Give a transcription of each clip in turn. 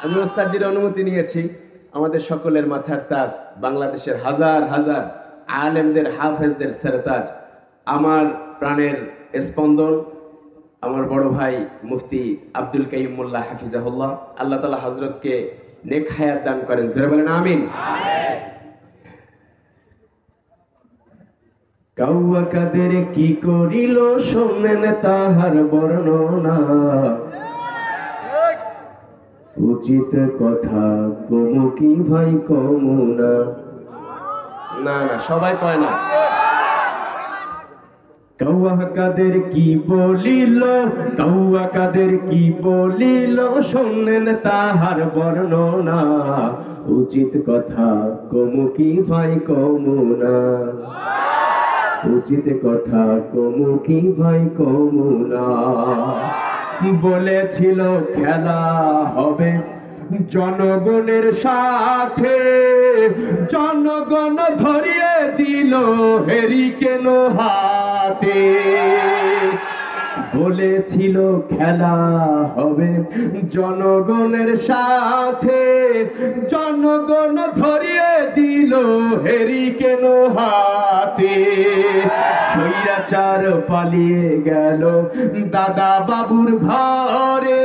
আমি ওস্তাদজির অনুমতি নিয়েছি। আমাদের সকলের মাথার তাজ, বাংলাদেশের হাজার হাজার আলেমদের, হাফেজদের সেরতাজ, আমার প্রাণের স্পন্দন, আমার বড় ভাই মুফতি আব্দুল কাইয়ুম মোল্লা হাফিজাহুল্লাহ, আল্লাহ তাআলা হযরতকে নেক হায়াত দান করেন। জোরে বলেন আমিন। কাউয়া কাদের কি করিল শোনেন তাহার বর্ণনা, উচিত কথা কমু কি ভাই কমু না। না না, সবাই কয় না। কাউয়া কাদের কি বলিল, কাউয়া কাদের কি বলিল শোনেন তাহার বর্ণনা, উচিত কথা কমু কি ভাই কমু না। উচিত কথা কমু কি ভাই কমু না। বলেছিল খেলা হবে জনগণের সাথে, জনগণ ধরিয়ে দিল হেরিকেন হাতে। বলেছিল খেলা হবে জনগণের সাথে, জনগণ ধরিয়ে দিল হেরিকেন হাতে। স্বৈরাচার পালিয়ে গেল দাদা বাবুর ঘরে,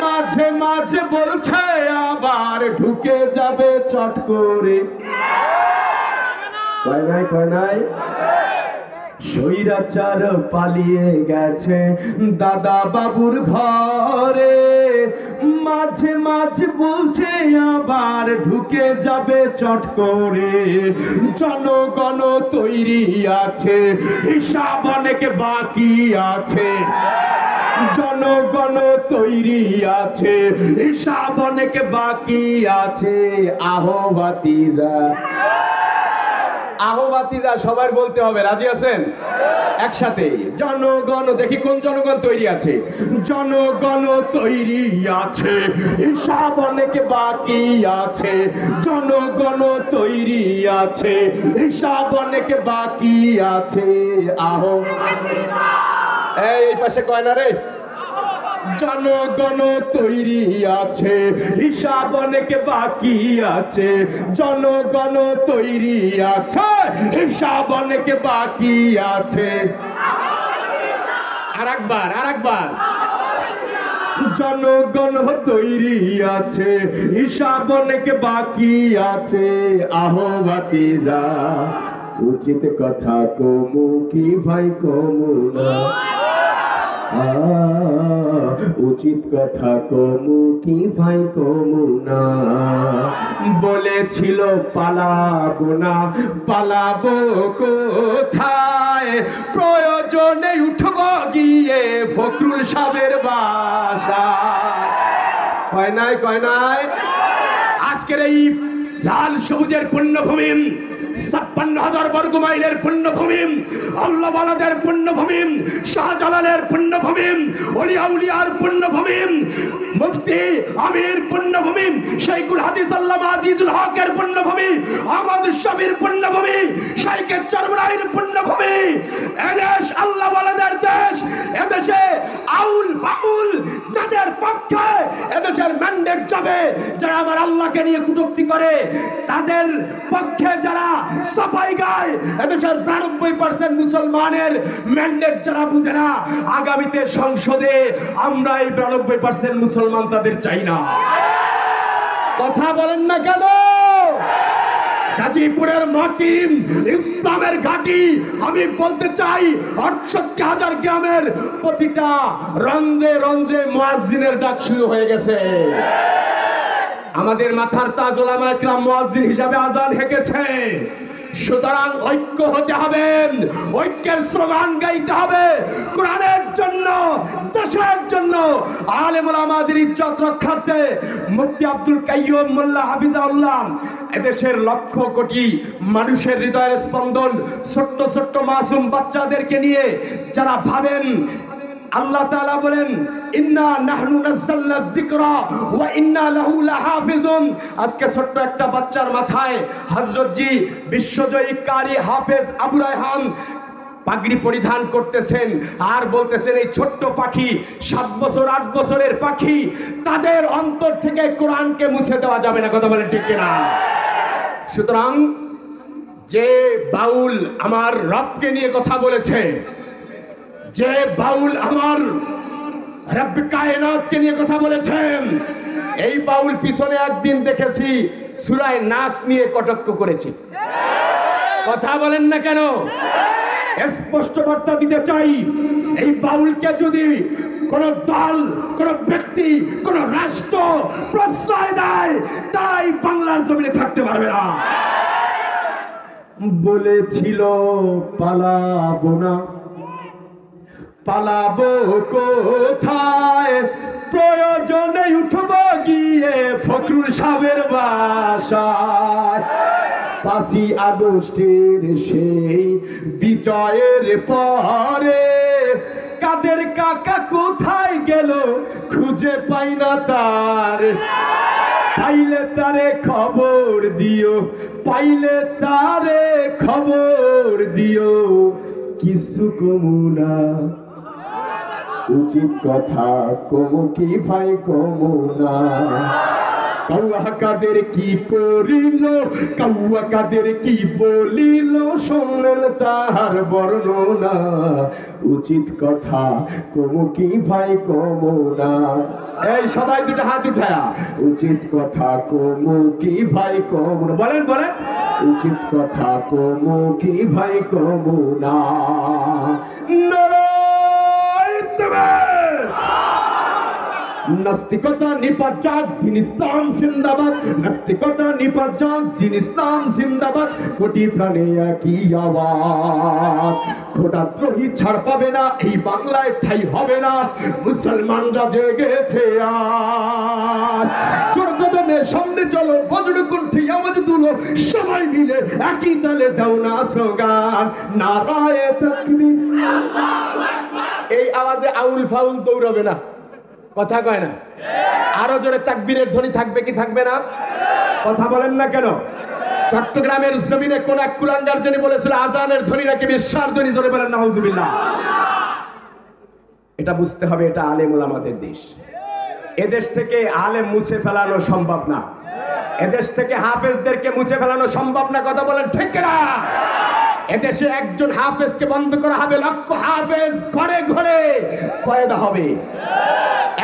মাঝে মাঝে বলছে আবার ঢুকে যাবে চট করে। কয় নাই, কয় নাই। স্বৈরাচার পালিয়ে গেছে দাদা বাবুর ঘরে, মাঝে মাঝে বলছে আবার ঢুকে যাবে চট করে। জনগণ তৈরি আছে, হিসাব অনেক বাকি আছে। জনগণ তৈরি আছে, হিসাব অনেক বাকি আছে। আহো ভাতিজা, আহো ভাতিজা সবার বলতে হবে। রাজি আছেন? একসাথে জনগণ, দেখি কোন জনগণ তৈরি আছে। জনগণ তৈরি আছে, হিসাব অনেক বাকি আছে। জনগণ তৈরি আছে, হিসাব অনেক বাকি আছে। আহো, এই পাশে কয় না রে। জনগণ তৈরি আছে, হিসাব অনেক বাকি আছে। জনগণ তৈরি আছে, হিসাব অনেক বাকি আছে। আরেকবার, আরেকবার। জনগণ তৈরি আছে, হিসাব অনেক বাকি আছে। আহো ভাতিজা, উচিত কথা কমু কি ভাই কমু না। উচিত কথা কমু কি ভাই কমু না। বলেছিল পালাবো না, পালাবো কোথায়, প্রয়োজনে উঠব গিয়ে ফখরুল সাহেবের বাসা। কয় নাই, কয় নাই। আজকের এই লাল সবুজের পুণ্যভূমি, 56,000 বর্গ মাইলের পুণ্যভূমি, আল্লাহওয়ালাদের পুণ্যভূমি, শাহজালালের পুণ্যভূমি, ওলিয়া উলিয়ার পুণ্যভূমি, মুফতি আমির পুণ্যভূমি, শাইখুল হাদিস আল্লামা আজিজুল হকের পুণ্যভূমি, আহমদ শফির পুণ্যভূমি, শাইখে চরমরাইর পুণ্যভূমি। এদেশ আল্লাহওয়ালাদের দেশ। এদেশে আউল বাউল যাদের পক্ষে এদেশের ম্যান্ডেট যাবে, যারা আমার আল্লাহকে নিয়ে কটূক্তি করে, তাদের পক্ষে যারা সাফাই গায়, এদেশের 92% মুসলমানের ম্যান্ডেট যারা বুঝে না, আগামীতে সংসদে আমরা এই 92% মুসলমান তাদের চাই না। কথা বলেন না কেন? গাজীপুরের মাটি ইসলামের ঘাঁটি। আমি বলতে চাই 68,000 গ্রামের প্রতিটা রন্ধ্রে রন্ধ্রে মুয়াজ্জিনের ডাক শুরু হয়ে গেছে। আমাদের মাথার তাজ ওলামায়ে কেরাম মুয়াজ্জিন হিসাবে আজান হেঁকেছে। সুতরাং ঐক্য হতে হবে, ঐক্যের স্লোগান গাইতে হবে। কোরআনের জন্য, দেশের জন্য, আলেম ওলামাদের ইজ্জত রক্ষার্থে মুফতি আব্দুল কাইয়ুম মোল্লা হাফিজাহুল্লাহ এদেশের লক্ষ কোটি মানুষের হৃদয়ের স্পন্দন, ছোট্ট ছোট্ট মাসুম বাচ্চাদেরকে নিয়ে যারা ভাবেন, আল্লাহ তাআলা বলেন ইন্না নাহনু নাযালনা যিকরা ওয়া ইন্না লাহু লাহাফিজুন। আজকে ছোট্ট একটা বাচ্চার মাথায় হযরত জি বিশ্বজয়ী কারি হাফেজ আবু রায়হান পাগড়ি পরিধান করতেছেন আর বলতেছেন এই ছোট্ট পাখি 7 বছর 8 বছরের পাখি, তাদের অন্তর থেকে কোরআনকে মুছে দেওয়া যাবে না। কথা বলেন ঠিক কিনা? সুতরাং যে বাউল আমার রবকে নিয়ে কথা বলেছে, যে বাউল আমার রব কায়নাতকে নিয়ে কথা বলেছেন, এই বাউল পিছনে একদিন দেখেছি সূরা নাস নিয়ে কটাক্ষ করেছে। কথা বলেন না কেন? স্পষ্ট বার্তা দিতে চাই, এই বাউলকে যদি কোন দল, কোন ব্যক্তি, কোন রাষ্ট্র প্রশ্রয় দেয়, তাই বাংলার জমিনে থাকতে পারবে না। বলেছিল পালাবো না, পালাবো কোথায়, প্রয়োজনে উঠবো গিয়ে ফখরুল সাহেবের বাসায়। 5ই আগস্টের সেই বিজয়ের পরে কাদের কাকা কোথায় গেল খুঁজে পাই না তার। পাইলে তারে খবর দিও, পাইলে তারে খবর দিও, কিছু কমুনা উচিত কথা কমু কি ভাই কমুনা। কাউয়া কাদের কি করিল, কাউয়া কাদের কি বলিল, শুনলেন তাহার বর্ণনা, উচিত কথা কমু কি ভাই কমুনা। এই সবাই দুটো হাত উঠায়া, উচিত কথা কমু কি ভাই কমুনা। বলেন বলেন, উচিত কথা কমু কি ভাই কমুনা। নাস্তিকতা নিপাত যাক, দিন ইসলাম জিন্দাবাদ। নাস্তিকতা নিপাত যাক, দিন ইসলাম জিন্দাবাদ। কোটি প্রাণে একই আওয়াজ, খোদাদ্রোহী ছাড় পাবে না, এই বাংলায় ঠাই হবে না। মুসলমানরা জেগেছে আজ, জোর কদমে সামনে চলো, বজ্র কণ্ঠে আওয়াজ তুলো, সবাই মিলে একই তালে দাও না স্লোগান, নারায়ে তাকবীর। এই আওয়াজে আউল ফাউল দৌড়াবে না, কথা কয় না। আরো জোরে তাকবীরের ধ্বনি থাকবে কি থাকবে না? কথা বলেন না কেন? চট্টগ্রামের জমিনে কোন এক কুলাঙ্গার যিনি বলেছিল আজানের ধ্বনি নাকি বিশ্বাস ধ্বনি, জোরে বলেন নাউজুবিল্লাহ। এটা বুঝতে হবে, এটা আলেম ওলামাদের দেশ। এদেশ থেকে আলেম মুছে ফেলানো সম্ভব না, এদেশ থেকে হাফেজদেরকে মুছে ফেলানো সম্ভব না। কথা বলেন ঠিক না? এদেশে একজন হাফেজকে বন্ধ করা হবে, লক্ষ হাফেজ ঘরে ঘরে পয়দা হবে।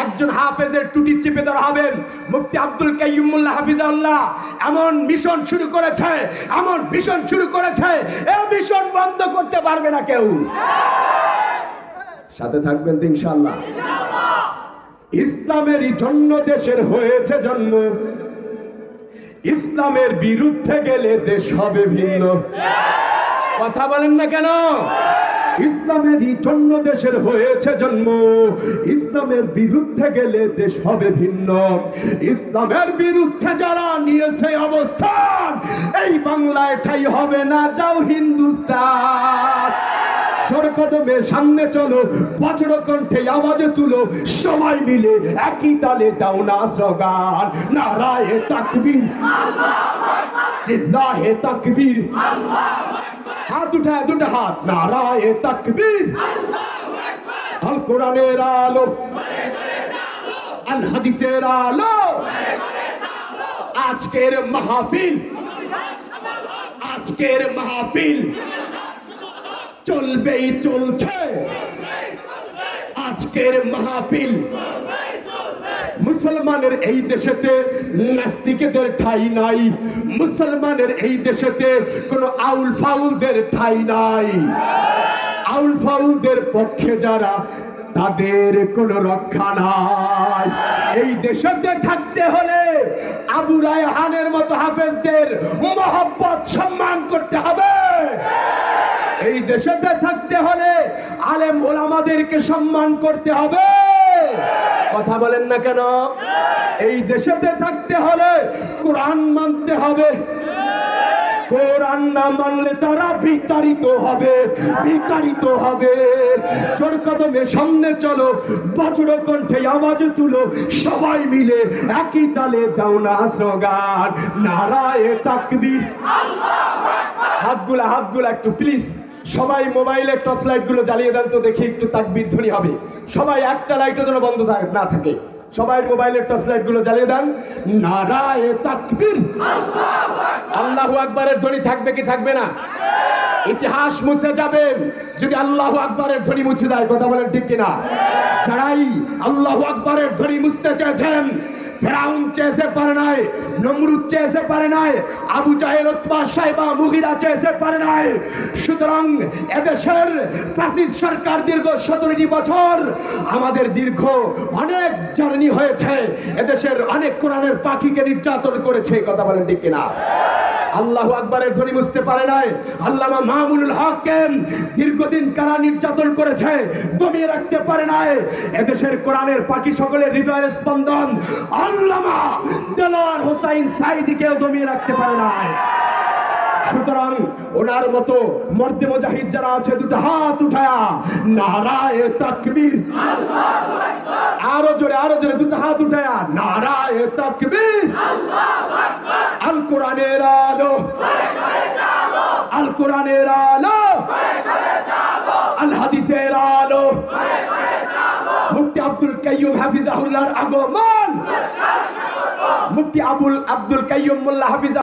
একজন হাফেজের টুটি চেপে ধরা হবেন। মুফতি আব্দুল কাইয়ুম মোল্লা হাফিজাহুল্লাহ এমন মিশন শুরু করেছে, এমন মিশন শুরু করেছে, এই মিশন বন্ধ করতে পারবে না কেউ। সাথে থাকবেন তো ইনশাআল্লাহ। ইসলামেরই জন্য দেশের হয়েছে জন্ম, ইসলামের বিরুদ্ধে গেলে দেশ হবে ভিন্ন। কথা বলেন না কেন? ইসলামেরই জন্য দেশের হয়েছে জন্ম, ইসলামের বিরুদ্ধে গেলে দেশ হবে ভিন্ন। ইসলামের বিরুদ্ধে যারা নিয়েছে অবস্থান, এই বাংলায় ঠাই হবে না, যাও হিন্দুস্তান। জোর কদমে সামনে চলো, বজ্র কণ্ঠে আওয়াজ তুলো, সবাই মিলে একই তালে দাও না স্লোগান, নারায়ে তাকবীর, লিল্লাহে তাকবীর। হাত উঠায় দুটো হাত, নারায়ে তাকবীর। আল কোরআনের আলো, আল হাদিসের আলো, আজকের মাহফিল, আজকের মাহফিল চলবেই চলছে, আজকের মাহফিল। মুসলমানের এই দেশেতে নাস্তিকদের ঠাই নাই, মুসলমানের এই দেশেতে কোন আউল ফাউলদের ঠাই নাই। আউল ফাউলদের পক্ষে যারা, তাদের কোন রক্ষা নাই। এই দেশেতে থাকতে হলে আবু রায়হানের মতো হাফেজদের মহব্বত সম্মান করতে হবে। এই দেশেতে থাকতে হলে আলেম ওলামাদেরকে সম্মান করতে হবে। কথা বলেন না কেন? এই দেশেতে থাকতে হলে কোরআন মানতে হবে, কোরআন না মানলে তারা বিতাড়িত হবে, বিতাড়িত হবে। জোর কদমে সামনে চলো, বজ্র কণ্ঠে আওয়াজ তুলো, সবাই মিলে একই তালে দাও না স্লোগান, নারায়ে তাকবীর। হাতগুলা হাতগুলা একটু প্লিজ সবাই মোবাইলে টর্চ লাইট গুলো জ্বালিয়ে দেন তো দেখি, একটু তাকবীর ধ্বনি হবে। সবাই একটা লাইটও যেন বন্ধ না থাকে। সবাই মোবাইলের টর্চ লাইট গুলো জ্বালিয়ে দেন। নারায়ে তাকবীর, আল্লাহু আকবারের ধ্বনি থাকবে কি থাকবে না? ইতিহাস মুছে যাবে যদি আল্লাহু আকবারের ধ্বনি মুছে যায়। কথা বলেন ঠিক কিনা? যারাই আল্লাহু আকবারের ধ্বনি মুছতে চেয়েছেন, ফেরাউন চেয়েছে পারে নাই, নমরুদ চেয়েছে পারে নাই, আবু জাহেল, উতবা, সাইবা, মুগিরা চেয়েছে পারে নাই। সুতরাং এদেশের ফ্যাসিস্ট সরকার দীর্ঘ 17টি বছর, আমাদের দীর্ঘ অনেক জার্নি হয়েছে, এদেশের অনেক কোরআনের পাখিকে নির্যাতন করেছে। কথা বলেন ঠিক কিনা? আল্লাহু আকবারের ধ্বনি মুছতে পারে নাই। আল্লামা মামুনুল হককে দীর্ঘদিন কারা নির্যাতন করেছে, দমিয়ে রাখতে পারে নাই। এদেশের কোরআনের পাখি সকলের হৃদয়ের স্পন্দন আল্লামা দেলোয়ার হোসাইন সাঈদীকেও দমিয়ে রাখতে পারে নাই। সুতরাং ওনার মতো মর্দে মুজাহিদ যারা আছে, দুটো হাত উঠায়া নারায়ে তাকবীর, আরো জোরে দুটো হাত উঠায়া নারায়ে তাকবীর। আল কোরআনের আলো, আল কোরআনের আলো, আল হাদিসের আলো, মুফতি আব্দুল কাইয়ুম হাফিজাহুল্লাহর আগমন, মুফতি আব্দুল কাইয়ুম মোল্লা হাফিজ